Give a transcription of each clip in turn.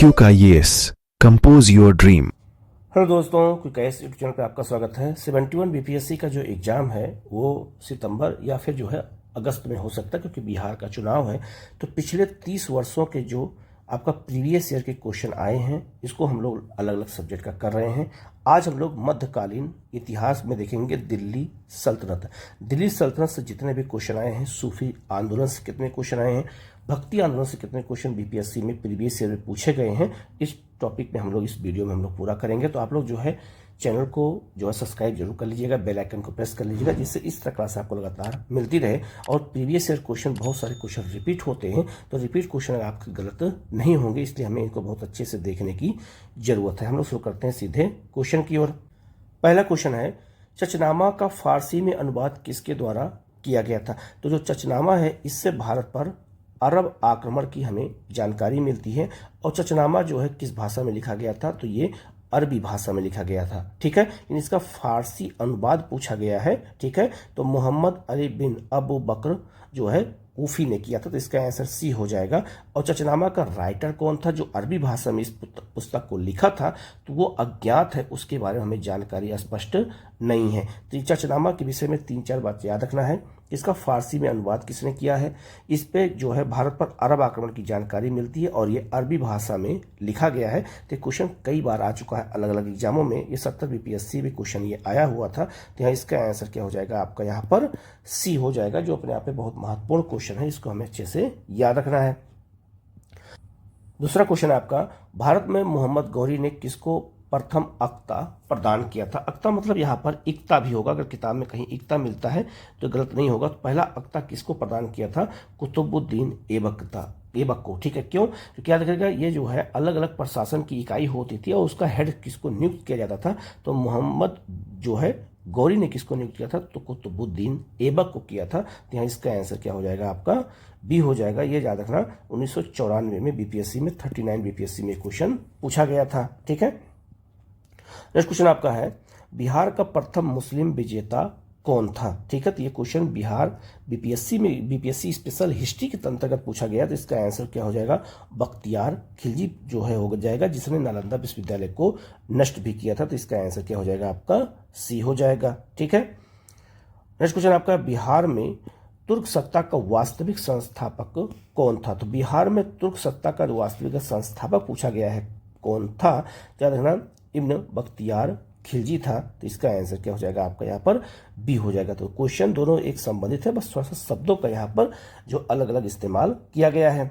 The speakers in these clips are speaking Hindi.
Quick IAS compose your dream. Hello दोस्तों, क्विक IAS यूट्यूब चैनल पे आपका स्वागत है। 71 बीपीएससी का जो एग्ज़ाम है वो सितंबर या फिर जो है अगस्त में हो सकता है, क्योंकि बिहार का चुनाव है। तो पिछले 30 वर्षों के जो आपका प्रीवियस ईयर के क्वेश्चन आए हैं, इसको हम लोग अलग अलग सब्जेक्ट का कर रहे हैं। आज हम लोग मध्यकालीन इतिहास में देखेंगे दिल्ली सल्तनत। दिल्ली सल्तनत से जितने भी क्वेश्चन आए हैं, सूफी आंदोलन से कितने क्वेश्चन आए हैं, भक्ति आंदोलन से कितने क्वेश्चन बीपीएससी में प्रीवियस ईयर में पूछे गए हैं, इस टॉपिक में हम लोग इस वीडियो में हम लोग पूरा करेंगे। तो आप लोग जो है चैनल को जो है सब्सक्राइब जरूर कर लीजिएगा, बेल आइकन को प्रेस कर लीजिएगा, जिससे इस तरह क्लास आपको लगातार मिलती रहे। और प्रीवियस ईयर क्वेश्चन, बहुत सारे क्वेश्चन रिपीट होते हैं, तो रिपीट क्वेश्चन आपके गलत नहीं होंगे, इसलिए हमें इनको बहुत अच्छे से देखने की जरूरत है। हम लोग शुरू करते हैं सीधे क्वेश्चन की ओर। पहला क्वेश्चन है, चचनामा का फारसी में अनुवाद किसके द्वारा किया गया था? तो जो चचनामा है, इससे भारत पर अरब आक्रमण की हमें जानकारी मिलती है। और चचनामा जो है किस भाषा में लिखा गया था? तो ये अरबी भाषा में लिखा गया था। ठीक है, इसका फारसी अनुवाद पूछा गया है। ठीक है, तो मोहम्मद अली बिन अबू बकर जो है कूफी ने किया था, तो इसका आंसर सी हो जाएगा। और चचनामा का राइटर कौन था जो अरबी भाषा में इस पुस्तक को लिखा था? तो वो अज्ञात है, उसके बारे में हमें जानकारी स्पष्ट नहीं है। तो चचनामा के विषय में 3-4 बात याद रखना है। इसका फारसी में अनुवाद किसने किया है? इस पे जो है भारत पर अरब आक्रमण की जानकारी मिलती है, और ये अरबी भाषा में लिखा गया है। तो क्वेश्चन कई बार आ चुका है अलग अलग एग्जामों में, ये 70 बीपीएससी में क्वेश्चन ये आया हुआ था। तो यहाँ इसका आंसर क्या हो जाएगा आपका? यहाँ पर सी हो जाएगा, जो अपने आप में बहुत महत्वपूर्ण क्वेश्चन है, इसको हमें अच्छे से याद रखना है। दूसरा क्वेश्चन आपका, भारत में मोहम्मद गौरी ने किसको प्रथम अक्ता प्रदान किया था? अक्ता मतलब यहाँ पर इक्ता भी होगा, अगर किताब में कहीं इक्ता मिलता है तो गलत नहीं होगा। तो पहला अक्ता किसको प्रदान किया था? कुतुबुद्दीन ऐबक को। ठीक है, क्यों? क्योंकि याद रखिएगा, ये जो है अलग अलग प्रशासन की इकाई होती थी, और उसका हेड किसको नियुक्त किया जाता था? तो मोहम्मद जो है गौरी ने किसको नियुक्त किया था? तो कुतुबुद्दीन ऐबक को किया था। तो यहाँ इसका आंसर क्या हो जाएगा आपका? बी हो जाएगा। ये याद रखना, 1994 में बीपीएससी में 39 बीपीएससी में क्वेश्चन पूछा गया था। ठीक है, नेक्स्ट क्वेश्चन आपका है, बिहार का प्रथम मुस्लिम विजेता कौन था? ठीक है, तो ये question Bihar BPSC special history के अंतर्गत पूछा गया। तो इसका आंसर क्या हो जाएगा? बख्तियार खिलजी जो है हो जाएगा, जिसने नालंदा विश्वविद्यालय को नष्ट भी किया था। तो इसका आंसर क्या हो जाएगा आपका? सी हो जाएगा। ठीक है, नेक्स्ट क्वेश्चन आपका, बिहार में तुर्क सत्ता का वास्तविक संस्थापक कौन था? तो बिहार में तुर्क सत्ता का वास्तविक संस्थापक पूछा गया है, कौन था? क्या देखना, इब्न बख्तियार खिलजी था। तो इसका आंसर क्या हो जाएगा आपका? यहाँ पर बी हो जाएगा। तो क्वेश्चन दोनों एक संबंधित है, बस थोड़ा सा शब्दों का यहाँ पर जो अलग अलग इस्तेमाल किया गया है।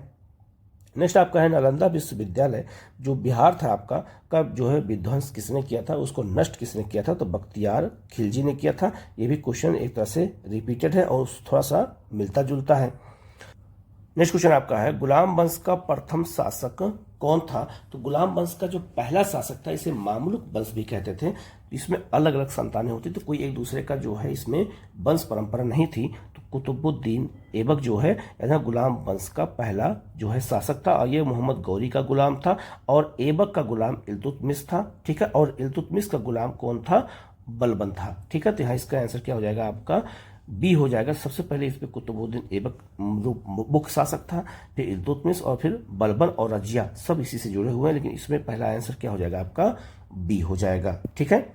नेक्स्ट आपका है, नालंदा विश्वविद्यालय जो बिहार था आपका, का जो है विध्वंस किसने किया था, उसको नष्ट किसने किया था? तो बख्तियार खिलजी ने किया था। ये भी क्वेश्चन एक तरह से रिपीटेड है और थोड़ा सा मिलता जुलता है। नेक्स्ट क्वेश्चन आपका है, गुलाम वंश का प्रथम शासक कौन था? तो गुलाम वंश का जो पहला शासक था, इसे मामलुक वंश भी कहते थे। इसमें अलग अलग संतानें होती, तो कोई एक दूसरे का जो है इसमें वंश परंपरा नहीं थी। तो कुतुबुद्दीन ऐबक जो है गुलाम वंश का पहला जो है शासक था, और ये मोहम्मद गौरी का गुलाम था, और ऐबक का गुलाम इल्तुतमिश था। ठीक है, और इल्तुतमिश का गुलाम कौन था? बलबन था। ठीक है, तो यहाँ इसका आंसर क्या हो जाएगा आपका? बी हो जाएगा। सबसे पहले इस पे कुतुबुद्दीन ऐबक मुख्य शासक था, फिर इल्तुतमिश, और फिर बलबन और रजिया, सब इसी से जुड़े हुए हैं, लेकिन इसमें पहला आंसर क्या हो जाएगा आपका? बी हो जाएगा। ठीक है,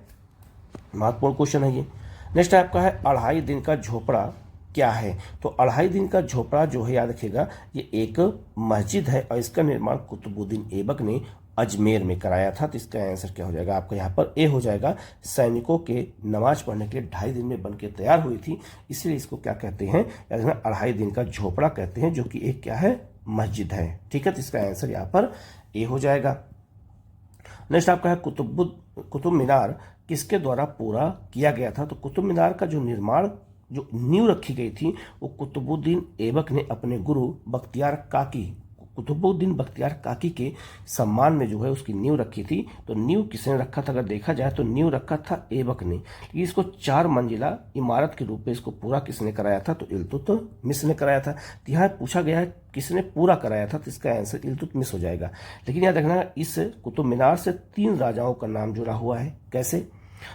महत्वपूर्ण क्वेश्चन है ये। नेक्स्ट आपका है, अढ़ाई दिन का झोपड़ा क्या है? तो अढ़ाई दिन का झोपड़ा जो है, याद रखिएगा, ये एक मस्जिद है, और इसका निर्माण कुतुबुद्दीन ऐबक ने अजमेर में कराया था। तो इसका आंसर क्या हो जाएगा आपका? यहाँ पर ए हो जाएगा। सैनिकों के नमाज पढ़ने के लिए 2.5 दिन में बनकर तैयार हुई थी, इसलिए इसको क्या कहते हैं? याद रखना, अढ़ाई दिन का झोपड़ा कहते हैं, जो कि एक क्या है? मस्जिद है। ठीक है, तो इसका आंसर यहाँ पर ए हो जाएगा। नेक्स्ट आपका है, कुतुब मीनार किसके द्वारा पूरा किया गया था? तो कुतुब मीनार का जो निर्माण, जो नींव रखी गई थी, वो कुतुबुद्दीन ऐबक ने अपने गुरु कुतुबुद्दीन बख्तियार काकी के सम्मान में जो है उसकी नींव रखी थी। तो नींव किसने रखा था? अगर देखा जाए तो नींव रखा था ऐबक ने। इसको 4 मंजिला इमारत के रूप में इसको पूरा किसने कराया था? तो इल्तुतमिश ने कराया था। तो यहाँ पूछा गया है किसने पूरा कराया था, तो इसका आंसर इल्तुतमिश हो जाएगा। लेकिन याद रखना, इस कुतुब मीनार से 3 राजाओं का नाम जुड़ा हुआ है। कैसे?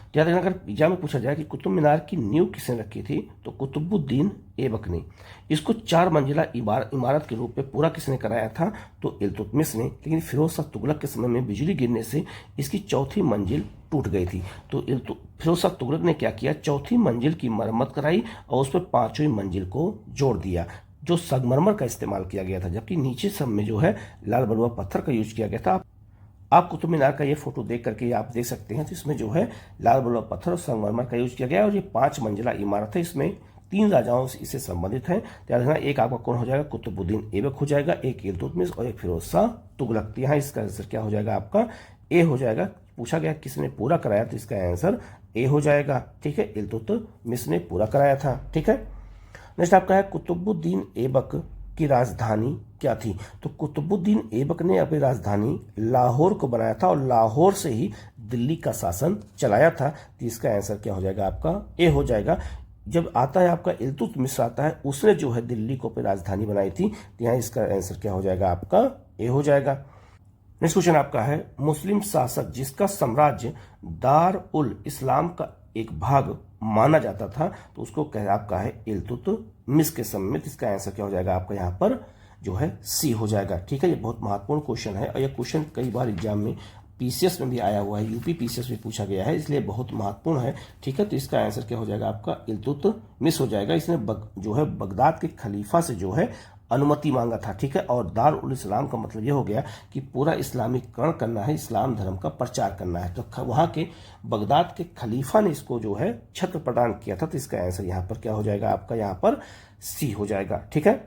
तो याद रखना, अगर एग्जाम में पूछा जाए कि कुतुब मीनार की नींव किसने रखी थी, तो कुतुबुद्दीन ऐबक ने। इसको 4 मंजिला इमारत के रूप में पूरा किसने कराया था, तो इल्तुतमिश ने। लेकिन फिरोज शाह तुगलक के समय में बिजली गिरने से इसकी चौथी मंजिल टूट गई थी। तो फिरोज शाह तुगलक ने क्या किया, चौथी मंजिल की मरम्मत कराई और उस पर 5वीं मंजिल को जोड़ दिया, जो संगमरमर का इस्तेमाल किया गया था, जबकि नीचे सब में जो है लाल बलुआ पत्थर का यूज किया गया था। आप कुतुब मीनार का ये फोटो देख करके आप देख सकते हैं, तो इसमें जो है लाल बलुआ पत्थर और संगमरमर का यूज किया गया है और ये 5 मंजिला इमारत है। इसमें 3 राजाओं से इससे संबंधित है। याद रखना, एक आपका कौन हो जाएगा, कुतुबुद्दीन ऐबक हो जाएगा, एक इल्तुतमिश और एक फिरोज शाह तुगलक। तो यहाँ इसका आंसर क्या हो जाएगा, आपका ए हो जाएगा। पूछा गया किसने पूरा कराया, तो इसका आंसर ए हो जाएगा। ठीक है, इल्तुतमिश ने पूरा कराया था। ठीक है, नेक्स्ट आपका है कुतुबुद्दीन ऐबक की राजधानी क्या थी। तो कुतुबुद्दीन ऐबक ने अपनी राजधानी लाहौर को बनाया था और लाहौर से ही दिल्ली का शासन चलाया था। तो इसका आंसर क्या हो जाएगा, आपका ए हो जाएगा। जब आता है आपका इल्तुतमिश आता है, उसने जो है दिल्ली को अपनी राजधानी बनाई थी। तो यहाँ इसका आंसर क्या हो जाएगा, आपका ए हो जाएगा। नेक्स्ट क्वेश्चन आपका है, मुस्लिम शासक जिसका साम्राज्य दार उल इस्लाम का एक भाग माना जाता था, तो उसको आपका है इल्तुतमिश के समय में। इसका आंसर क्या हो जाएगा, आपका यहाँ पर जो है सी हो जाएगा। ठीक है, ये बहुत महत्वपूर्ण क्वेश्चन है और यह क्वेश्चन कई बार एग्जाम में पीसीएस में भी आया हुआ है, यूपी पीसीएस में पूछा गया है, इसलिए बहुत महत्वपूर्ण है। ठीक है, तो इसका आंसर क्या हो जाएगा, आपका इल्तुतमिश हो जाएगा। इसने जो है बगदाद के खलीफा से जो है अनुमति मांगा था। ठीक है, और दार उल इस्लाम का मतलब यह हो गया कि पूरा इस्लामीकरण करना है, इस्लाम धर्म का प्रचार करना है। तो वहां के बगदाद के खलीफा ने इसको जो है छत्र प्रदान किया था। तो इसका आंसर यहाँ पर क्या हो जाएगा, आपका यहाँ पर सी हो जाएगा। ठीक है,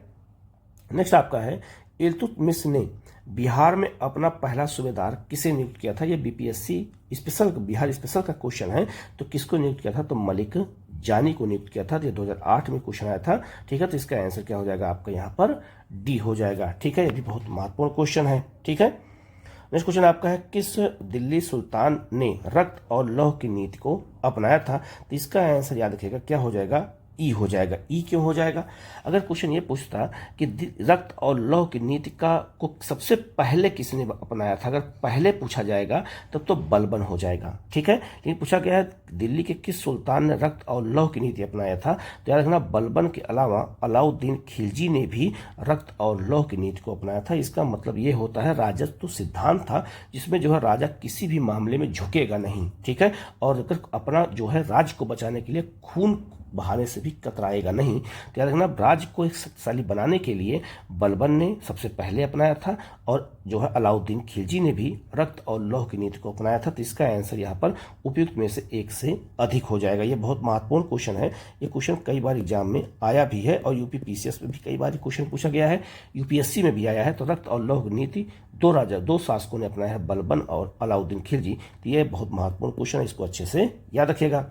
नेक्स्ट आपका है, इल्तुतमिश ने बिहार में अपना पहला सूबेदार किसे नियुक्त किया था। ये बीपीएससी स्पेशल बिहार स्पेशल का क्वेश्चन है। तो किसको नियुक्त किया था, तो मलिक जानी को नियुक्त किया था। ये 2008 में क्वेश्चन आया था। ठीक है, तो इसका आंसर क्या हो जाएगा, आपका यहाँ पर डी हो जाएगा। ठीक है, ये भी बहुत महत्वपूर्ण क्वेश्चन है। ठीक है, नेक्स्ट क्वेश्चन आपका है, किस दिल्ली सुल्तान ने रक्त और लौह की नीति को अपनाया था। तो इसका आंसर याद रखिएगा, क्या हो जाएगा, ई हो जाएगा। ई क्यों हो जाएगा, अगर क्वेश्चन ये पूछता कि रक्त और लौह की नीति को सबसे पहले किसने अपनाया था, अगर पहले पूछा जाएगा तब तो बलबन हो जाएगा। ठीक है, लेकिन पूछा गया है दिल्ली के किस सुल्तान ने रक्त और लौह की नीति अपनाया था, तो याद रखना बलबन के अलावा अलाउद्दीन खिलजी ने भी रक्त और लौह की नीति को अपनाया था। इसका मतलब ये होता है राजत्व सिद्धांत था, जिसमें जो है राजा किसी भी मामले में झुकेगा नहीं। ठीक है, और अगर अपना जो है राज्य को बचाने के लिए खून बहाने से भी कतराएगा नहीं। तो याद रखना, राज्य को एक शक्तिशाली बनाने के लिए बलबन ने सबसे पहले अपनाया था और जो है अलाउद्दीन खिलजी ने भी रक्त और लौह की नीति को अपनाया था। तो इसका आंसर यहाँ पर उपयुक्त में से एक से अधिक हो जाएगा। ये बहुत महत्वपूर्ण क्वेश्चन है। ये क्वेश्चन कई बार एग्जाम में आया भी है और यूपी पीसीएस में भी कई बार क्वेश्चन पूछा गया है, यूपीएससी में भी आया है। तो रक्त और लौह की नीति दो शासकों ने अपनाया है, बलबन और अलाउद्दीन खिलजी। तो ये बहुत महत्वपूर्ण क्वेश्चन है, इसको अच्छे से याद रखिएगा।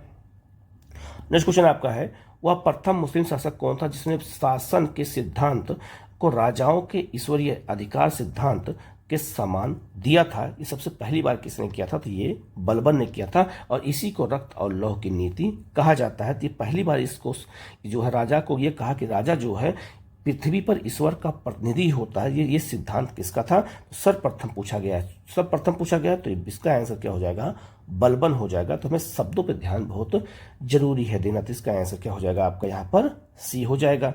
नेक्स्ट क्वेश्चन आपका है, वह प्रथम मुस्लिम शासक कौन था जिसने शासन के सिद्धांत को राजाओं के ईश्वरीय अधिकार सिद्धांत के समान दिया था। ये सबसे पहली बार किसने किया था, तो ये बलबन ने किया था और इसी को रक्त और लौह की नीति कहा जाता है। तो पहली बार इसको जो है राजा को ये कहा कि राजा जो है पृथ्वी पर ईश्वर का प्रतिनिधि होता है। ये सिद्धांत किसका था, तो सर्वप्रथम पूछा गया है। सर्वप्रथम पूछा गया तो इसका आंसर क्या हो जाएगा, बलबन हो जाएगा। तो हमें शब्दों पे ध्यान बहुत जरूरी है देना। तो इसका आंसर क्या हो जाएगा, आपका यहाँ पर सी हो जाएगा।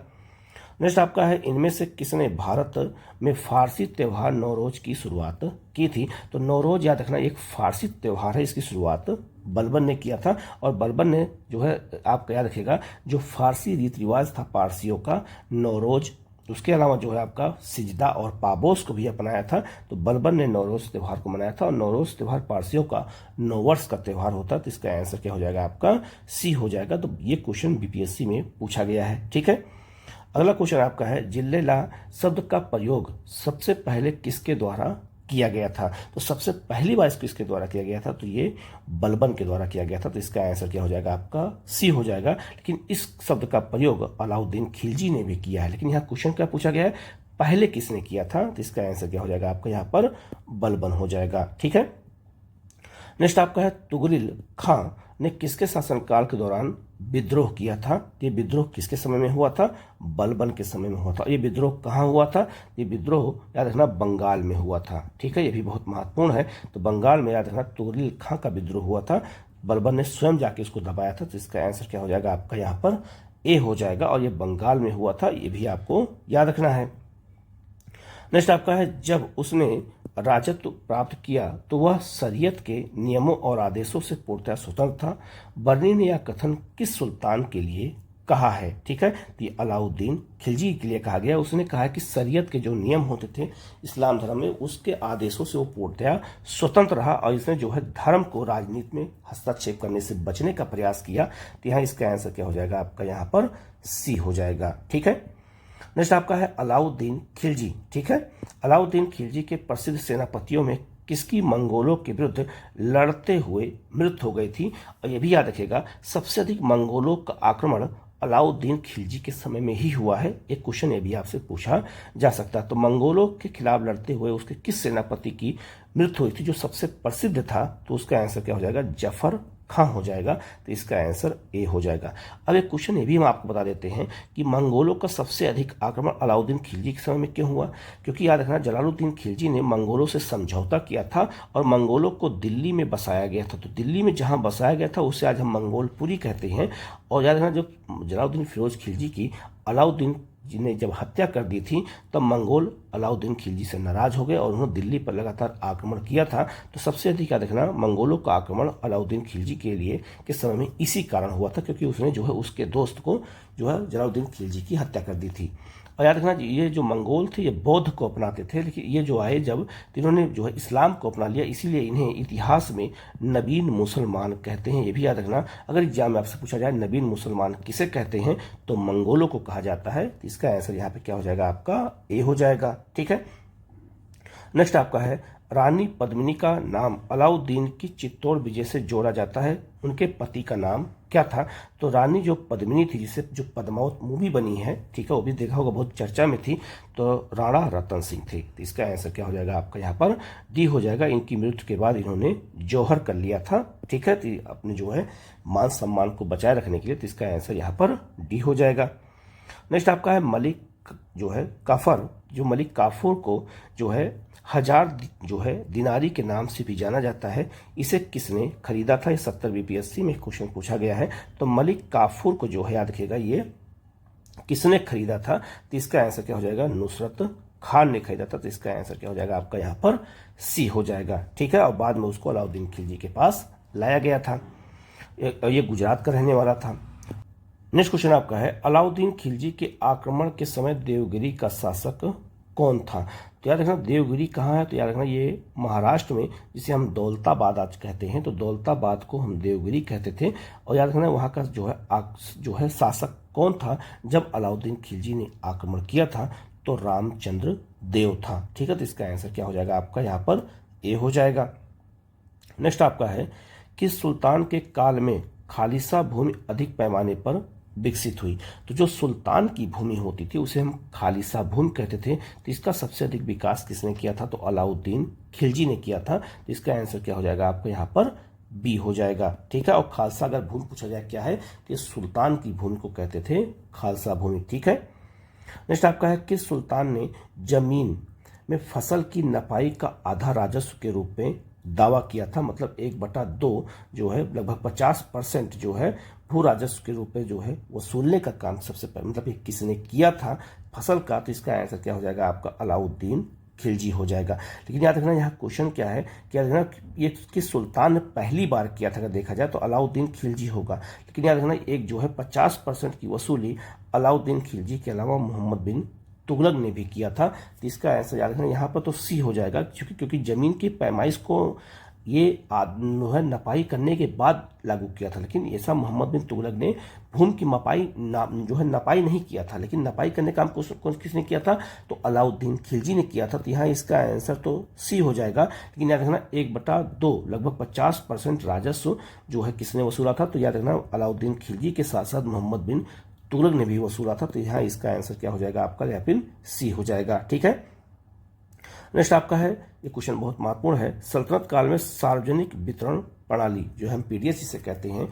नेक्स्ट आपका है, इनमें से किसने भारत में फारसी त्यौहार नौरोज की शुरुआत की थी। तो नौरोज याद रखना एक फारसी त्यौहार है, इसकी शुरुआत बलबन ने किया था। और बलबन ने जो है आपका याद रखिएगा, जो फारसी रीति रिवाज था पारसियों का नौरोज, उसके अलावा जो है आपका सिजदा और पाबोस को भी अपनाया था। तो बलबन ने नौरोज त्यौहार को मनाया था और नौरोज त्यौहार पारसियों का नववर्ष का त्यौहार होता है। तो इसका आंसर क्या हो जाएगा, आपका सी हो जाएगा। तो ये क्वेश्चन बीपीएससी में पूछा गया है। ठीक है, अगला क्वेश्चन आपका है, जिल्लेला शब्द का प्रयोग सबसे पहले किसके द्वारा किया गया था। तो सबसे पहली बार इसको किसके द्वारा किया गया था, तो ये बलबन के द्वारा किया गया था। तो इसका आंसर क्या हो जाएगा, आपका सी हो जाएगा। लेकिन इस शब्द का प्रयोग अलाउद्दीन खिलजी ने भी किया है। लेकिन यहाँ क्वेश्चन क्या पूछा गया है, पहले किसने किया था। तो इसका आंसर क्या हो जाएगा, आपका यहाँ पर बलबन हो जाएगा। ठीक है, नेक्स्ट आपका है, तुगरिल खां ने किसके शासनकाल के दौरान विद्रोह किया था। ये विद्रोह किसके समय में हुआ था, बलबन के समय में हुआ था। ये विद्रोह कहाँ हुआ था, ये विद्रोह याद रखना बंगाल में हुआ था। ठीक है, ये भी बहुत महत्वपूर्ण है। तो बंगाल में याद रखना तुगरिल खां का विद्रोह हुआ था। बर्बर ने स्वयं जाके उसको दबाया था। तो इसका आंसर क्या हो जाएगा आपका यहाँ पर ए हो जाएगा, और ये बंगाल में हुआ था, ये भी आपको याद रखना है। नेक्स्ट आपका है, जब उसने राजत्व प्राप्त किया तो वह शरीयत के नियमों और आदेशों से पूर्णतः स्वतंत्र था। बर्नी ने यह कथन किस सुल्तान के लिए कहा है? ठीक है, तो ये अलाउद्दीन खिलजी के लिए कहा गया। उसने कहा है कि शरीयत के जो नियम होते थे इस्लाम धर्म में, उसके आदेशों से वो पूर्णतः स्वतंत्र रहा, और इसने जो है धर्म को राजनीति में हस्तक्षेप करने से बचने का प्रयास किया। तो यहाँ इसका आंसर क्या हो जाएगा आपका यहाँ पर सी हो जाएगा। ठीक है, नेक्स्ट आपका है अलाउद्दीन खिलजी। ठीक है, अलाउद्दीन खिलजी के प्रसिद्ध सेनापतियों में किसकी मंगोलों के विरुद्ध लड़ते हुए मृत्यु हो गई थी? और ये भी याद रखिएगा, सबसे अधिक मंगोलों का आक्रमण अलाउद्दीन खिलजी के समय में ही हुआ है। एक क्वेश्चन ये भी आपसे पूछा जा सकता है। तो मंगोलों के खिलाफ लड़ते हुए उसके किस सेनापति की मृत्यु हुई थी जो सबसे प्रसिद्ध था? तो उसका आंसर क्या हो जाएगा? जफर खां हो जाएगा। तो इसका आंसर ए हो जाएगा। अब एक क्वेश्चन ये भी हम आपको बता देते हैं कि मंगोलों का सबसे अधिक आक्रमण अलाउद्दीन खिलजी के समय में क्यों हुआ? क्योंकि याद रखना, जलालुद्दीन खिलजी ने मंगोलों से समझौता किया था और मंगोलों को दिल्ली में बसाया गया था। तो दिल्ली में जहां बसाया गया था उसे आज हम मंगोलपुरी कहते हैं। और याद रखना, जब जलालुद्दीन फिरोज खिलजी की अलाउद्दीन जी ने जब हत्या कर दी थी तब मंगोल अलाउद्दीन खिलजी से नाराज हो गए और उन्होंने दिल्ली पर लगातार आक्रमण किया था। तो सबसे अधिक याद रखना, मंगोलों का आक्रमण अलाउद्दीन खिलजी के लिए के समय में इसी कारण हुआ था, क्योंकि उसने जो है उसके दोस्त को जो है जलालुद्दीन खिलजी की हत्या कर दी थी। और याद रखना, ये जो मंगोल थे ये बौद्ध को अपनाते थे, लेकिन ये जो आए जब इन्होंने जो है इस्लाम को अपना लिया, इसीलिए इन्हें इतिहास में नवीन मुसलमान कहते हैं। ये भी याद रखना, अगर एग्जाम में आपसे पूछा जाए नवीन मुसलमान किसे कहते हैं तो मंगोलों को कहा जाता है। तो इसका आंसर यहाँ पे क्या हो जाएगा? आपका ए हो जाएगा। ठीक है, नेक्स्ट आपका है, रानी पद्मिनी का नाम अलाउद्दीन की चित्तौड़ विजय से जोड़ा जाता है, उनके पति का नाम क्या था? तो रानी जो पद्मिनी थी, जिसे जो पद्मावत मूवी बनी है, ठीक है, वो भी देखा होगा, बहुत चर्चा में थी, तो राणा रतन सिंह थे। तो इसका आंसर क्या हो जाएगा आपका यहाँ पर? डी हो जाएगा। इनकी मृत्यु के बाद इन्होंने जौहर कर लिया था। ठीक है, तो अपने जो है मान सम्मान को बचाए रखने के लिए। तो इसका आंसर यहाँ पर डी हो जाएगा। नेक्स्ट आपका है मलिक जो है काफर, जो मलिक काफूर को जो है हजार जो है दिनारी के नाम से भी जाना जाता है, इसे किसने खरीदा था? ये 70 बीपीएससी में क्वेश्चन पूछा गया है। तो मलिक काफूर को जो है याद रखिएगा, ये किसने खरीदा था? तो इसका आंसर क्या हो जाएगा? नुसरत खान ने खरीदा था। तो इसका आंसर क्या हो जाएगा आपका यहाँ पर? सी हो जाएगा। ठीक है, और बाद में उसको अलाउद्दीन खिलजी के पास लाया गया था। ये गुजरात का रहने वाला था। नेक्स्ट क्वेश्चन आपका है, अलाउद्दीन खिलजी के आक्रमण के समय देवगिरी का शासक कौन था? तो याद रखना, देवगिरी कहाँ है? तो याद रखना, ये महाराष्ट्र में, जिसे हम दौलताबाद आज कहते हैं, तो दौलताबाद को हम देवगिरी कहते थे। और याद रखना, वहाँ का जो है शासक कौन था जब अलाउद्दीन खिलजी ने आक्रमण किया था? तो रामचंद्र देव था। ठीक है, तो इसका आंसर क्या हो जाएगा आपका यहाँ पर? ए हो जाएगा। नेक्स्ट आपका है, किस सुल्तान के काल में खालिसा भूमि अधिक पैमाने पर विकसित हुई? तो जो सुल्तान की भूमि होती थी उसे हम खालिसा भूमि कहते थे। तो इसका सबसे अधिक विकास किसने किया था? तो अलाउद्दीन खिलजी ने किया था। तो इसका आंसर क्या हो जाएगा आपको यहाँ पर? बी हो जाएगा। ठीक है, और खालसा अगर भूमि पूछा जाए क्या है, कि सुल्तान की भूमि को कहते थे खालसा भूमि। ठीक है, नेक्स्ट आपका है, किस सुल्तान ने जमीन में फसल की नपाई का आधा राजस्व के रूप में दावा किया था? मतलब 1/2 जो है, लगभग 50% जो है भू राजस्व के रूप में जो है वसूलने का काम सबसे पहले, मतलब ये किसने किया था फसल का? तो इसका आंसर क्या हो जाएगा आपका? अलाउद्दीन खिलजी हो जाएगा। लेकिन याद रखना, यहाँ क्वेश्चन क्या है, क्या रखना, ये किस सुल्तान ने पहली बार किया था? अगर देखा जाए तो अलाउद्दीन खिलजी होगा। लेकिन याद रखना, एक जो है 50% की वसूली अलाउद्दीन खिलजी के अलावा मोहम्मद बिन तुगलक ने भी किया था। तो इसका आंसर याद रखना यहाँ पर तो सी हो जाएगा, क्योंकि जमीन की पैमाइश को ये है नपाई करने के बाद लागू किया था। लेकिन ऐसा मोहम्मद बिन तुगलक ने भूमि की जो है नपाई नहीं किया था, लेकिन नपाई करने का काम किसने किया था? तो अलाउद्दीन खिलजी ने किया था। तो यहाँ इसका आंसर तो सी हो जाएगा। लेकिन याद रखना, 1/2 लगभग 50% राजस्व जो है किसने वसूला था? तो याद रखना, अलाउद्दीन खिलजी के साथ साथ मोहम्मद बिन तुगलक ने भी वसूला था। तो यहाँ इसका आंसर क्या हो जाएगा आपका? या फिर सी हो जाएगा। ठीक है, नेक्स्ट आपका है, ये क्वेश्चन बहुत महत्वपूर्ण है, सल्तनत काल में सार्वजनिक वितरण प्रणाली जो हम पीडीएस जिसे कहते हैं,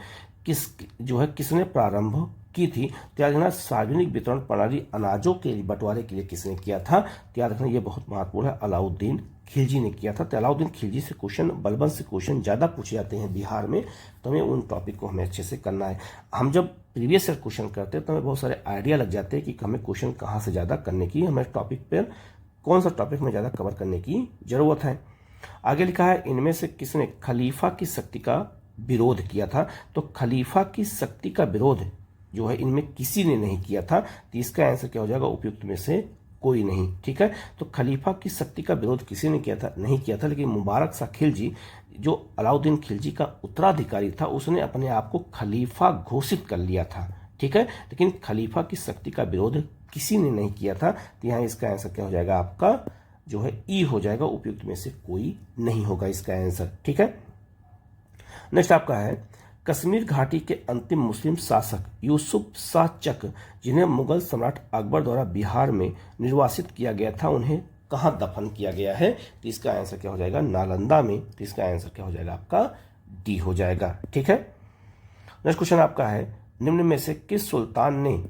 किसने प्रारंभ की थी? तो याद रखना, सार्वजनिक वितरण प्रणाली अनाजों के बंटवारे के लिए किसने किया था? तो याद रखना, ये बहुत महत्वपूर्ण है, अलाउद्दीन खिलजी ने किया था। तो अलाउद्दीन खिलजी से क्वेश्चन, बलबन से क्वेश्चन ज़्यादा पूछे जाते हैं बिहार में, तो हमें उन टॉपिक को हमें अच्छे से करना है। हम जब प्रीवियस ईयर क्वेश्चन करते हैं तो हमें बहुत सारे आइडिया लग जाते हैं कि हमें क्वेश्चन कहाँ से ज़्यादा करने की, हमें टॉपिक पर कौन सा टॉपिक में ज़्यादा कवर करने की ज़रूरत है। आगे लिखा है, इनमें से किसने खलीफा की शक्ति का विरोध किया था। तो खलीफा की शक्ति का विरोध जो है इनमें किसी ने नहीं किया था। तो इसका आंसर क्या हो जाएगा, उपयुक्त में से कोई नहीं। ठीक है, तो खलीफा की शक्ति का विरोध किसी ने किया था, नहीं किया था, लेकिन मुबारक शाह खिलजी जो अलाउद्दीन खिलजी का उत्तराधिकारी था, उसने अपने आप को खलीफा घोषित कर लिया था। ठीक है, लेकिन खलीफा की शक्ति का विरोध किसी ने नहीं किया था। तो यहाँ इसका आंसर क्या हो जाएगा, आपका जो है ई हो जाएगा, उपयुक्त में से कोई नहीं होगा इसका आंसर। ठीक है, नेक्स्ट आपका है, कश्मीर घाटी के अंतिम मुस्लिम शासक यूसुफ शाह चक, जिन्हें मुगल सम्राट अकबर द्वारा बिहार में निर्वासित किया गया था, उन्हें कहाँ दफन किया गया है। तो इसका आंसर क्या हो जाएगा, नालंदा में। तो इसका आंसर क्या हो जाएगा, आपका डी हो जाएगा। ठीक है, नेक्स्ट क्वेश्चन आपका है, निम्न में से किस सुल्तान ने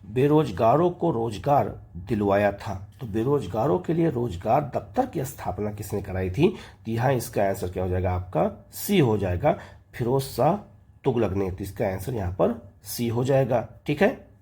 बेरोजगारों को रोजगार दिलवाया था। तो बेरोजगारों के लिए रोजगार दफ्तर की स्थापना किसने कराई थी। तो यहाँ इसका आंसर क्या हो जाएगा, आपका सी हो जाएगा, फिरोज शाह तुगलक ने। तो इसका आंसर यहाँ पर सी हो जाएगा। ठीक है,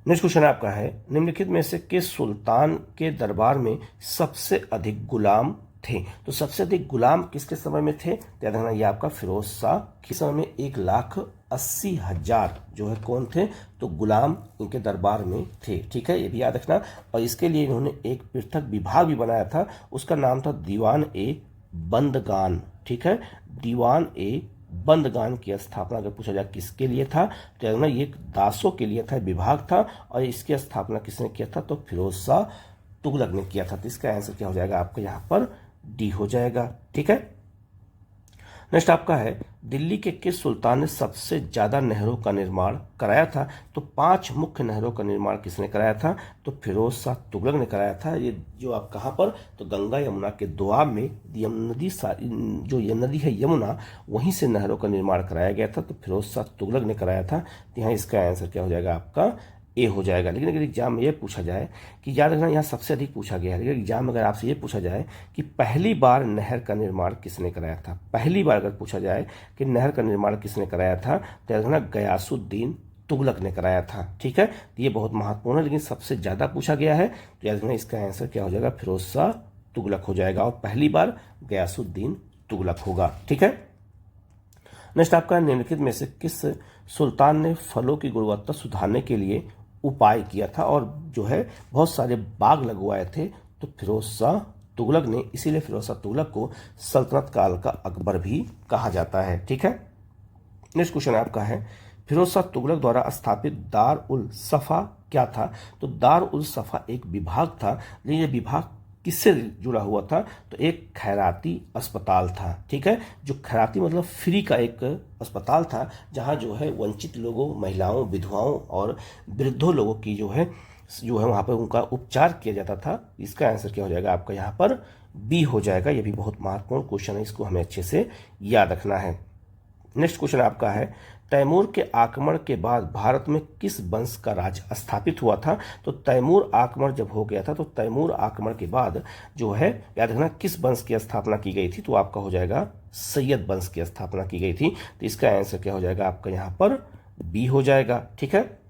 नेक्स्ट क्वेश्चन आपका है, निम्नलिखित में से किस सुल्तान के दरबार में सबसे अधिक गुलाम थे। तो सबसे अधिक गुलाम किसके समय में थे, याद रखना ये आपका फिरोज शाह के समय में 1,80,000 जो है कौन थे, तो गुलाम इनके दरबार में थे। ठीक है, ये भी याद रखना। और इसके लिए इन्होंने एक पृथक विभाग भी बनाया था, उसका नाम था दीवान ए बंदगान। ठीक है, दीवान ए बंदगान की स्थापना अगर पूछा जाए किसके लिए था, तो ये दासों के लिए था, विभाग था, और इसकी स्थापना किसने किया था, तो फिरोज शाह तुगलक ने किया था। तो इसका आंसर क्या हो जाएगा, आपका यहाँ पर डी हो जाएगा। ठीक है, नेक्स्ट आपका है, दिल्ली के किस सुल्तान ने सबसे ज्यादा नहरों का निर्माण कराया था। तो 5 मुख्य नहरों का निर्माण किसने कराया था, तो फिरोज शाह तुगलक ने कराया था। ये जो आप कहाँ पर, तो गंगा यमुना के दोआब में नदी, जो ये नदी है यमुना, वहीं से नहरों का निर्माण कराया गया था। तो फिरोज शाह तुगलक ने कराया था। तो यहाँ इसका आंसर क्या हो जाएगा, आपका ए हो जाएगा। लेकिन अगर एग्जाम में ये पूछा जाए कि याद रखना यहाँ सबसे अधिक पूछा गया है, लेकिन एग्जाम में अगर आपसे ये पूछा जाए कि पहली बार नहर का निर्माण किसने कराया था, पहली बार अगर पूछा जाए कि नहर का निर्माण किसने कराया था, तो याद रखना गयासुद्दीन तुगलक ने कराया था। ठीक है, तो ये बहुत महत्वपूर्ण है, लेकिन सबसे ज्यादा पूछा गया है। तो याद रखना इसका आंसर क्या हो जाएगा, फिरोज शाह तुगलक हो जाएगा, और पहली बार गयासुद्दीन तुगलक होगा। ठीक है, नेक्स्ट आपका, निम्नलिखित में से किस सुल्तान ने फलों की गुणवत्ता सुधारने के लिए उपाय किया था और जो है बहुत सारे बाग लगवाए थे। तो फिरोज शाह तुगलक ने, इसीलिए फिरोज शाह तुगलक को सल्तनत काल का अकबर भी कहा जाता है। ठीक है, नेक्स्ट क्वेश्चन आपका है, फिरोज शाह तुगलक द्वारा स्थापित दार उल सफा क्या था। तो दार उल सफा एक विभाग था, लेकिन ये विभाग किससे जुड़ा हुआ था, तो एक खैराती अस्पताल था। ठीक है, जो खैराती मतलब फ्री का एक अस्पताल था, जहां जो है वंचित लोगों, महिलाओं, विधवाओं और वृद्धों लोगों की जो है वहां पर उनका उपचार किया जाता था। इसका आंसर क्या हो जाएगा, आपका यहाँ पर बी हो जाएगा। यह भी बहुत महत्वपूर्ण क्वेश्चन है, इसको हमें अच्छे से याद रखना है। नेक्स्ट क्वेश्चन आपका है, तैमूर के आक्रमण के बाद भारत में किस वंश का राज स्थापित हुआ था। तो तैमूर आक्रमण जब हो गया था, तो तैमूर आक्रमण के बाद जो है याद रखना किस वंश की स्थापना की गई थी, तो आपका हो जाएगा सैयद वंश की स्थापना की गई थी। तो इसका आंसर क्या हो जाएगा, आपका यहाँ पर बी हो जाएगा। ठीक है,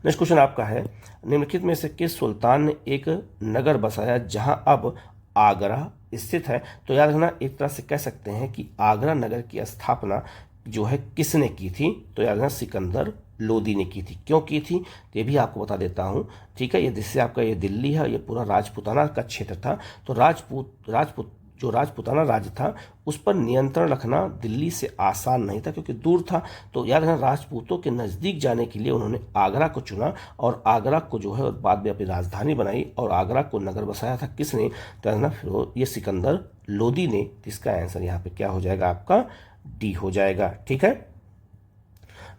नेक्स्ट क्वेश्चन आपका है, निम्नलिखित में से किस सुल्तान ने एक नगर बसाया जहां अब आगरा स्थित है। तो याद रखना एक तरह से कह सकते हैं कि आगरा नगर की स्थापना जो है किसने की थी, तो याद रखना सिकंदर लोदी ने की थी। क्यों की थी, ये भी आपको बता देता हूं। ठीक है, ये जिससे आपका ये दिल्ली है, ये पूरा राजपूताना का क्षेत्र था। तो राजपूताना राज्य था, उस पर नियंत्रण रखना दिल्ली से आसान नहीं था, क्योंकि दूर था। तो याद रखना राजपूतों के नजदीक जाने के लिए उन्होंने आगरा को चुना, और आगरा को जो है बाद में अपनी राजधानी बनाई, और आगरा को नगर बसाया था किसने, तो फिर ये सिकंदर लोदी ने। इसका आंसर यहाँ पे क्या हो जाएगा, आपका डी हो जाएगा। ठीक है,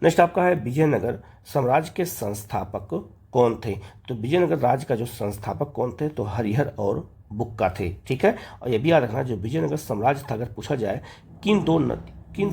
नेक्स्ट आपका है, विजयनगर साम्राज्य के संस्थापक कौन थे। तो विजयनगर राज्य का जो संस्थापक कौन थे, तो हरिहर और बुक्का थे। ठीक है, और ये भी याद रखना जो विजयनगर साम्राज्य था, अगर पूछा जाए किन दो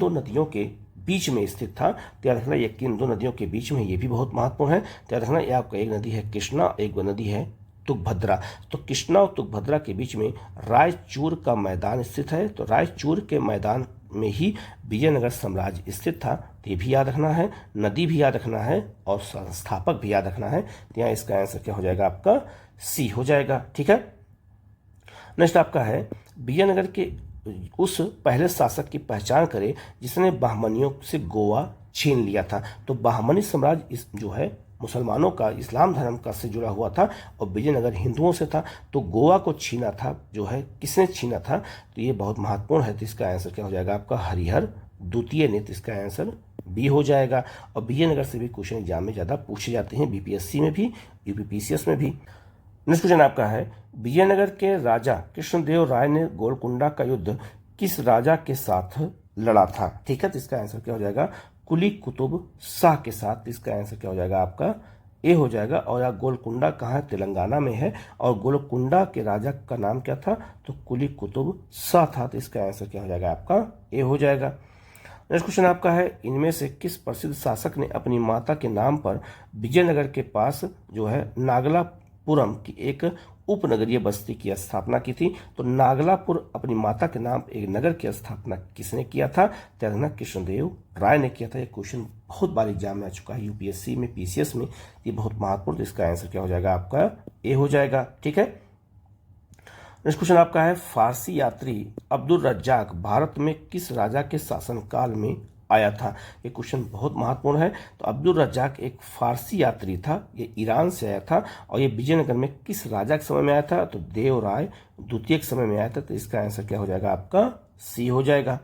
नदियों के बीच में स्थित था, तो याद रखना ये किन 2 नदियों के बीच में, ये भी बहुत महत्वपूर्ण है। तो याद रखना ये आपका एक नदी है कृष्णा, एक नदी है तुंगभद्रा। तो कृष्णा और तुंगभद्रा के बीच में रायचूर का मैदान स्थित है। तो रायचूर के मैदान में ही विजयनगर साम्राज्य स्थित था। तो ये भी याद रखना है, नदी भी याद रखना है और संस्थापक भी याद रखना है। तो यहाँ इसका आंसर क्या हो जाएगा आपका सी हो जाएगा। ठीक है, नेक्स्ट आपका है विजयनगर के उस पहले शासक की पहचान करें जिसने बहमनियों से गोवा छीन लिया था। तो बहमनी साम्राज्य जो है मुसलमानों का, इस्लाम धर्म का से जुड़ा हुआ था और विजयनगर हिंदुओं से था। तो गोवा को छीना था जो है, किसने छीना था? तो ये बहुत महत्वपूर्ण है। तो इसका आंसर क्या हो जाएगा आपका हरिहर द्वितीय ने। तो इसका आंसर बी हो जाएगा। और विजयनगर से भी क्वेश्चन एग्जाम में ज़्यादा पूछे जाते हैं, बीपीएससी में भी, यूपीपीसीएस में भी। नेक्स्ट क्वेश्चन आपका है विजयनगर के राजा कृष्णदेव राय ने गोलकुंडा का युद्ध किस राजा के साथ लड़ा था? ठीक है, तो इसका आंसर क्या हो जाएगा कुली कुतुब शाह के साथ। इसका आंसर क्या हो जाएगा आपका ए हो जाएगा। और यह गोलकुंडा कहाँ है? तेलंगाना में है। और गोलकुंडा के राजा का नाम क्या था? तो कुली कुतुब शाह था। तो इसका आंसर क्या हो जाएगा आपका ए हो जाएगा। नेक्स्ट क्वेश्चन आपका है इनमें से किस प्रसिद्ध शासक ने अपनी माता के नाम पर विजयनगर के पास जो है नागलापुरम की एक उपनगरीय बस्ती की स्थापना की थी? तो नागलापुर अपनी माता के नाम एक नगर की स्थापना किसने किया था? तो कृष्णदेव राय ने किया था। ये क्वेश्चन बहुत बार एग्जाम में आ चुका है, यूपीएससी में, पीसीएस में। ये बहुत महत्वपूर्ण। तो इसका आंसर क्या हो जाएगा आपका ए हो जाएगा। ठीक है, नेक्स्ट क्वेश्चन आपका है फारसी यात्री अब्दुल रज्जाक भारत में किस राजा के शासनकाल में आया था? ये क्वेश्चन बहुत महत्वपूर्ण है। तो अब्दुल रज्जाक एक फारसी यात्री था, ये ईरान से आया था और ये विजयनगर में किस राजा के समय में आया था? तो देवराय द्वितीय के समय में आया था। तो इसका आंसर क्या हो जाएगा आपका सी हो जाएगा।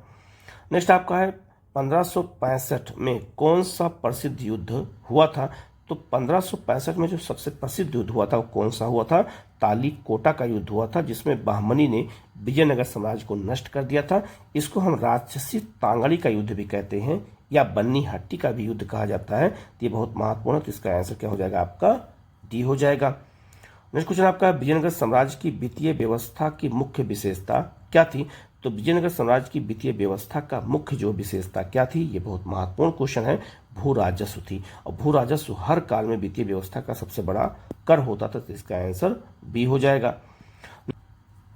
नेक्स्ट आपका है 1565 में कौन सा प्रसिद्ध युद्ध हुआ था? तो 1565 में जो सबसे प्रसिद्ध युद्ध हुआ था वो कौन सा हुआ था? तालीकोटा का युद्ध हुआ था, जिसमें बहमनी ने विजयनगर साम्राज्य को नष्ट कर दिया था। इसको हम राक्षसी तांगड़ी का युद्ध भी कहते हैं या बन्नी हट्टी का भी युद्ध कहा जाता है। तो ये बहुत महत्वपूर्ण है। तो इसका आंसर क्या हो जाएगा आपका डी हो जाएगा। नेक्स्ट क्वेश्चन आपका विजयनगर साम्राज्य की वित्तीय व्यवस्था की मुख्य विशेषता क्या थी? तो विजयनगर साम्राज्य की वित्तीय व्यवस्था का मुख्य जो विशेषता क्या थी? ये बहुत महत्वपूर्ण क्वेश्चन है। भू राजस्व थी। और भू राजस्व हर काल में वित्तीय व्यवस्था का सबसे बड़ा कर होता था। तो इसका आंसर बी हो जाएगा।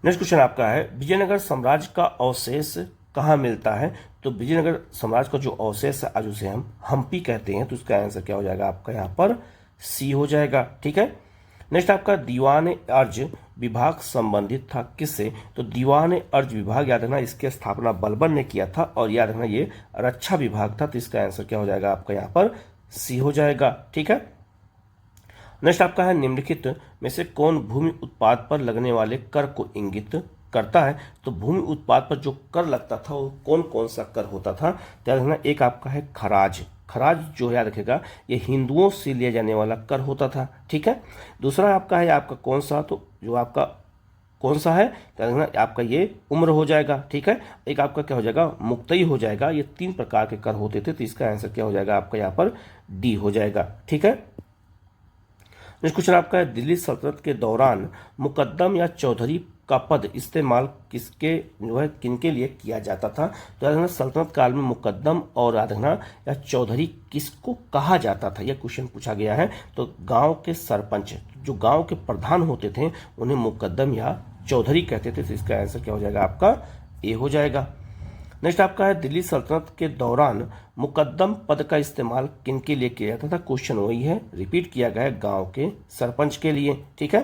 नेक्स्ट क्वेश्चन आपका है विजयनगर साम्राज्य का अवशेष कहाँ मिलता है? तो विजयनगर साम्राज्य का जो अवशेष है आज उसे हम हम्पी कहते हैं। तो इसका आंसर क्या हो जाएगा आपका यहाँ पर सी हो जाएगा। ठीक है, नेक्स्ट आपका दीवान अर्ज विभाग संबंधित था किससे? तो दीवान अर्ज विभाग याद रखना इसकी स्थापना बलबन ने किया था और याद रखना ये रक्षा विभाग था। तो इसका आंसर क्या हो जाएगा आपका यहाँ पर सी हो जाएगा। ठीक है, नेक्स्ट आपका है निम्नलिखित में से कौन भूमि उत्पाद पर लगने वाले कर को इंगित करता है? तो भूमि उत्पाद पर जो कर लगता था वो कौन कौन सा कर होता था? तो याद रखना एक आपका है खराज। खराज जो याद रखेगा ये हिंदुओं से लिया जाने वाला कर होता था। ठीक है, दूसरा आपका है आपका कौन सा? तो जो आपका कौन सा है तो आपका ये उम्र हो जाएगा। ठीक है, एक आपका क्या हो जाएगा मुक्तई हो जाएगा। ये 3 प्रकार के कर होते थे। तो इसका आंसर क्या हो जाएगा आपका यहाँ पर डी हो जाएगा। ठीक है, नेक्स्ट क्वेश्चन आपका है दिल्ली सल्तनत के दौरान मुकद्दम या चौधरी का पद इस्तेमाल किसके जो है किनके लिए किया जाता था? तो याद रखना सल्तनत काल में मुकद्दम और याद रखना या चौधरी किसको कहा जाता था? यह क्वेश्चन पूछा गया है। तो गांव के सरपंच, जो गांव के प्रधान होते थे, उन्हें मुकद्दम या चौधरी कहते थे। तो इसका आंसर क्या हो जाएगा आपका ए हो जाएगा। नेक्स्ट आपका है दिल्ली सल्तनत के दौरान मुकद्दम पद का इस्तेमाल किनके लिए किया जाता था? क्वेश्चन वही है, रिपीट किया गया है गांव के सरपंच के लिए। ठीक है,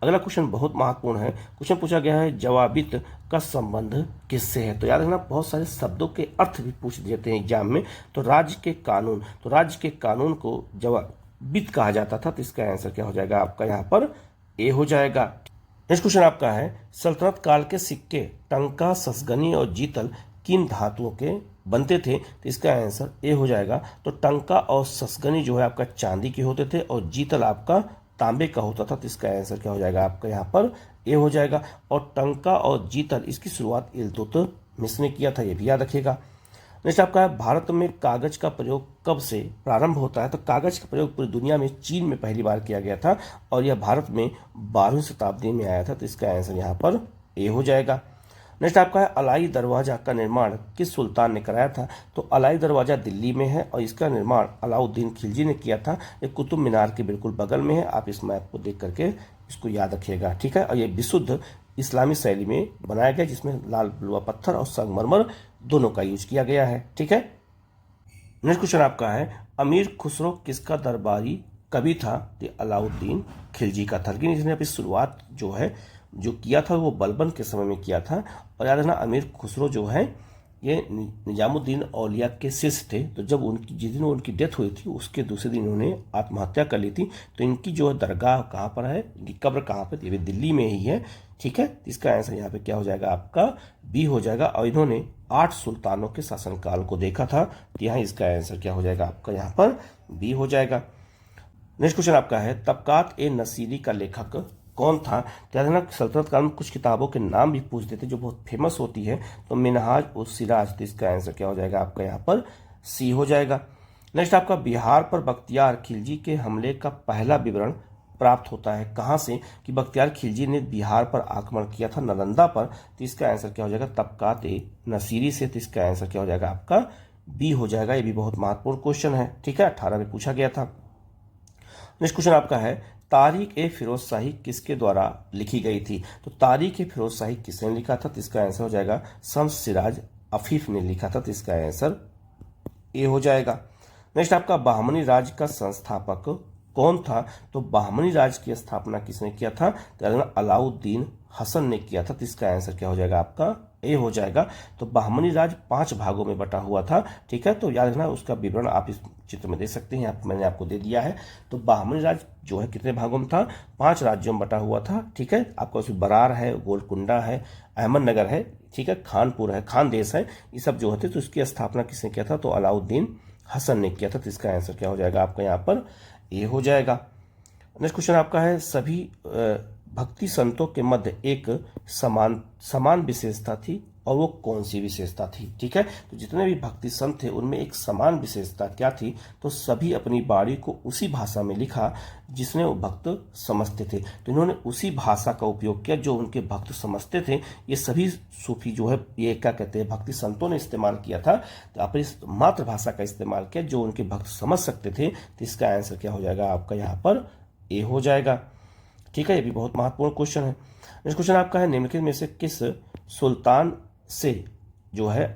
अगला क्वेश्चन बहुत महत्वपूर्ण है। क्वेश्चन पूछा गया है जवाबित का संबंध किससे है? तो याद रखना बहुत सारे शब्दों के अर्थ भी पूछ देते हैं एग्जाम में। तो राज्य के कानून, तो राज्य के कानून को जवाबित कहा जाता था। तो इसका आंसर क्या हो जाएगा आपका यहाँ पर ए हो जाएगा। नेक्स्ट क्वेश्चन आपका है सल्तनत काल के सिक्के टंका, ससगनी और जीतल किन धातुओं के बनते थे? तो इसका आंसर ए हो जाएगा। तो टंका और ससगनी जो है आपका चांदी के होते थे और जीतल आपका तांबे का होता था। तो इसका आंसर क्या हो जाएगा आपका यहाँ पर ए हो जाएगा। और टंका और जीतल इसकी शुरुआत इल्तुतमिश ने किया था, ये भी याद रखिएगा। नेक्स्ट आपका है भारत में कागज का प्रयोग कब से प्रारंभ होता है? तो कागज का प्रयोग पूरी दुनिया में चीन में पहली बार किया गया था और यह भारत में 12वीं शताब्दी में आया था। तो इसका आंसर यहाँ पर ए हो जाएगा। नेक्स्ट आपका है अलाई दरवाजा का निर्माण किस सुल्तान ने कराया था। तो अलाई दरवाजा दिल्ली में है और इसका निर्माण अलाउद्दीन खिलजी ने किया था। ये कुतुब मीनार के बिल्कुल बगल में है। आप इस मैप को देख करके इसको याद रखिएगा, ठीक है। और ये विशुद्ध इस्लामी शैली में बनाया गया, जिसमें लाल बिलवा पत्थर और संगमरमर दोनों का यूज किया गया है, ठीक है। नेक्स्ट क्वेश्चन आपका है अमीर खुसरो किसका दरबारी कवि था। तो अलाउद्दीन खिलजी का था, लेकिन इसने अपनी शुरुआत जो किया था वो बलबन के समय में किया था। और याद रखना अमीर खुसरो जो है ये निजामुद्दीन औलिया के शिष्य थे। तो जब जिस दिन उनकी डेथ हुई थी उसके दूसरे दिन उन्होंने आत्महत्या कर ली थी। तो इनकी जो है दरगाह कहाँ पर है, इनकी कब्र कहाँ पर, ये भी दिल्ली में ही है, ठीक है। इसका आंसर यहाँ पे क्या हो जाएगा आपका बी हो जाएगा। और इन्होंने 8 सुल्तानों के शासनकाल को देखा था। तो यहाँ इसका आंसर क्या हो जाएगा आपका यहाँ पर बी हो जाएगा। नेक्स्ट क्वेश्चन आपका है तबकात ए नसीरी का लेखक कौन था। तो सल्तनत काल में कुछ किताबों के नाम भी पूछ देते जो बहुत फेमस होती है। तो मिनहाज उस सिराज, तो इसका आंसर क्या हो जाएगा आपका यहाँ पर सी हो जाएगा। नेक्स्ट आपका बिहार पर बख्तियार खिलजी के हमले का पहला विवरण प्राप्त होता है कहाँ से। कि बख्तियार खिलजी ने बिहार पर आक्रमण किया था नालंदा पर। तो इसका आंसर क्या हो जाएगा तबकात ए नसीरी से। तो इसका आंसर क्या हो जाएगा आपका बी हो जाएगा। ये भी बहुत महत्वपूर्ण क्वेश्चन है, ठीक है, 18 में पूछा गया था। नेक्स्ट क्वेश्चन आपका है तारीख ए फिरोज शाही किसके द्वारा लिखी गई थी। तो तारीख ए फिरोज शाही किसने लिखा था। तो इसका आंसर हो जाएगा शम्स सिराज अफीफ ने लिखा था। तो इसका आंसर ए हो जाएगा। नेक्स्ट आपका बहमनी राज का संस्थापक कौन था। तो बहमनी राज की स्थापना किसने किया था। तो अलाउद्दीन हसन ने किया था। तो इसका आंसर क्या हो जाएगा आपका ए हो जाएगा। तो बहमनी राज 5 भागों में बटा हुआ था, ठीक है। तो याद रखना उसका विवरण आप इस चित्र में देख सकते हैं, मैंने आपको दे दिया है। तो बहमनी राज जो है कितने भागों में था, 5 राज्यों में बटा हुआ था, ठीक है। आपका उसमें बरार है, गोलकुंडा है, अहमदनगर है, ठीक है, खानपुर है, खानदेश है, ये सब जो होते। तो इसकी स्थापना किसने किया था। तो अलाउद्दीन हसन ने किया था। तो इसका आंसर क्या हो जाएगा आपका यहाँ पर ए हो जाएगा। नेक्स्ट क्वेश्चन आपका है सभी भक्ति संतों के मध्य एक समान विशेषता थी और वो कौन सी विशेषता थी, ठीक है। तो जितने भी भक्ति संत थे उनमें एक समान विशेषता क्या थी। तो सभी अपनी बाणी को उसी भाषा में लिखा जिसने वो भक्त समझते थे। तो इन्होंने उसी भाषा का उपयोग किया जो उनके भक्त समझते थे। ये सभी सूफी जो है ये क्या कहते हैं भक्ति संतों ने इस्तेमाल किया था। तो अपनी मातृभाषा का इस्तेमाल किया जो उनके भक्त समझ सकते थे। तो इसका आंसर क्या हो जाएगा आपका यहाँ पर ए हो जाएगा, ठीक है। ये भी बहुत महत्वपूर्ण क्वेश्चन है। नेक्स्ट क्वेश्चन आपका है निम्नलिखित में से किस सुल्तान से जो है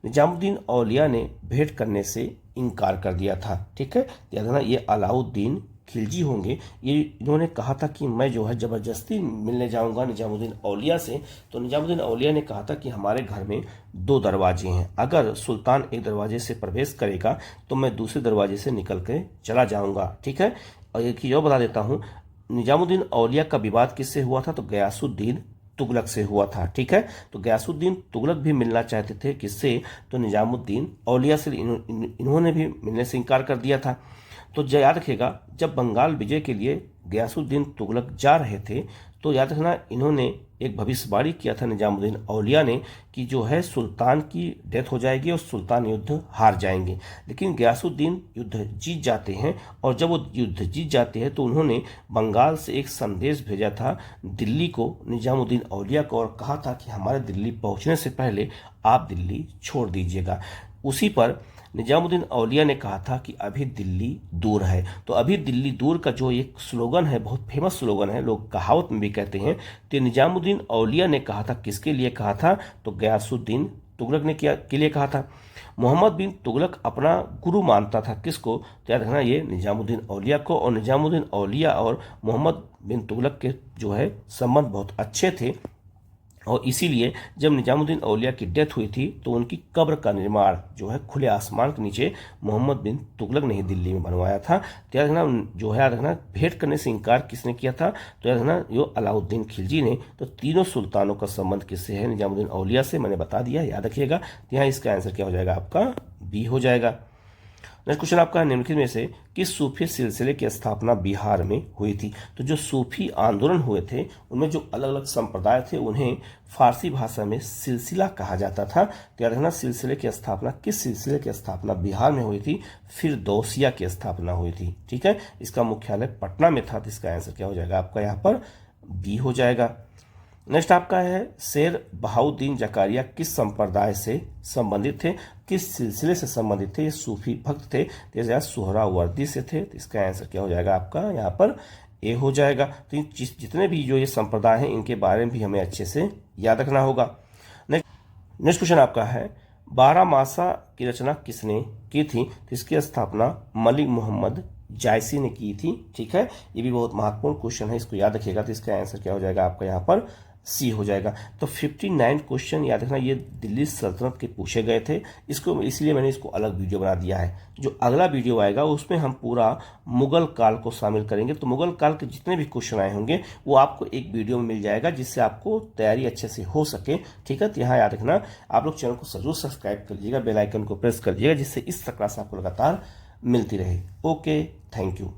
निजामुद्दीन औलिया ने भेंट करने से इनकार कर दिया था, ठीक है। याद रखना ये अलाउद्दीन खिलजी होंगे। ये इन्होंने कहा था कि मैं जो है ज़बरदस्ती मिलने जाऊंगा निजामुद्दीन औलिया से। तो निजामुद्दीन औलिया ने कहा था कि हमारे घर में 2 दरवाजे हैं, अगर सुल्तान एक दरवाजे से प्रवेश करेगा तो मैं दूसरे दरवाजे से निकल के चला जाऊंगा, ठीक है। और एक चीज़ और बता देता हूँ, निजामुद्दीन औलिया का विवाद किससे हुआ था। तो गयासुद्दीन तुगलक से हुआ था, ठीक है। तो गयासुद्दीन तुगलक भी मिलना चाहते थे किससे। तो निजामुद्दीन औलिया से इन्होंने भी मिलने से इनकार कर दिया था। तो याद रखिएगा जब बंगाल विजय के लिए गयासुद्दीन तुगलक जा रहे थे तो याद रखना इन्होंने एक भविष्यवाणी किया था निजामुद्दीन औलिया ने कि जो है सुल्तान की डेथ हो जाएगी और सुल्तान युद्ध हार जाएंगे। लेकिन गयासुद्दीन युद्ध जीत जाते हैं और जब वो युद्ध जीत जाते हैं तो उन्होंने बंगाल से एक संदेश भेजा था दिल्ली को निजामुद्दीन औलिया को और कहा था कि हमारे दिल्ली पहुंचने से पहले आप दिल्ली छोड़ दीजिएगा। उसी पर निजामुद्दीन औलिया ने कहा था कि अभी दिल्ली दूर है। तो अभी दिल्ली दूर का जो एक स्लोगन है, बहुत फेमस स्लोगन है, लोग कहावत में भी कहते हैं। तो निजामुद्दीन औलिया ने कहा था, किसके लिए कहा था। तो गयासुद्दीन तुगलक ने के लिए कहा था। मोहम्मद बिन तुगलक अपना गुरु मानता था किसको। तो याद रखना ये निजामुद्दीन औलिया को। और निजामुद्दीन औलिया और मोहम्मद बिन तुगलक के जो है संबंध बहुत अच्छे थे और इसीलिए जब निजामुद्दीन औलिया की डेथ हुई थी तो उनकी कब्र का निर्माण जो है खुले आसमान के नीचे मोहम्मद बिन तुगलक ने ही दिल्ली में बनवाया था। तो याद रखना जो है याद रखना भेंट करने से इनकार किसने किया था। तो याद रखना जो अलाउद्दीन खिलजी ने। तो तीनों सुल्तानों का संबंध किससे है, निजामुद्दीन औलिया से, मैंने बता दिया, याद रखिएगा। तो यहाँ इसका आंसर क्या हो जाएगा आपका बी हो जाएगा। नेक्स्ट क्वेश्चन आपका निम्नलिखित में से किस सूफी सिलसिले की स्थापना बिहार में हुई थी। तो जो सूफी आंदोलन हुए थे उनमें जो अलग अलग संप्रदाय थे उन्हें फारसी भाषा में सिलसिला कहा जाता था। तो याद रखना सिलसिले की स्थापना किस सिलसिले की स्थापना बिहार में हुई थी, फिरदौसिया की स्थापना हुई थी, ठीक है। इसका मुख्यालय पटना में था। तो इसका आंसर क्या हो जाएगा आपका यहाँ पर बी हो जाएगा। नेक्स्ट आपका है शेर बहाउद्दीन जकारिया किस संप्रदाय से संबंधित थे, किस सिलसिले से संबंधित थे, ये सूफी भक्त थे, जैसे सुहरावर्दी से थे। तो इसका आंसर क्या हो जाएगा आपका यहाँ पर ए हो जाएगा। तो जितने भी जो ये संप्रदाय हैं इनके बारे में भी हमें अच्छे से याद रखना होगा। नेक्स्ट क्वेश्चन आपका है बारामासा की रचना किसने की थी, तो इसकी स्थापना मलिक मोहम्मद जायसी ने की थी। ठीक है, ये भी बहुत महत्वपूर्ण क्वेश्चन है, इसको याद रखिएगा। तो इसका आंसर क्या हो जाएगा आपका यहाँ पर सी हो जाएगा। तो 59 क्वेश्चन याद रखना, ये दिल्ली सल्तनत के पूछे गए थे, इसको इसलिए मैंने इसको अलग वीडियो बना दिया है। जो अगला वीडियो आएगा उसमें हम पूरा मुगल काल को शामिल करेंगे। तो मुगल काल के जितने भी क्वेश्चन आए होंगे वो आपको एक वीडियो में मिल जाएगा, जिससे आपको तैयारी अच्छे से हो सके। ठीक है, तो यहाँ याद रखना आप लोग चैनल को जरूर सब्सक्राइब कर लीजिएगा, बेल आइकन को प्रेस कर लीजिएगा, जिससे इस तरह से आपको लगातार मिलती रहे। Okay, thank you.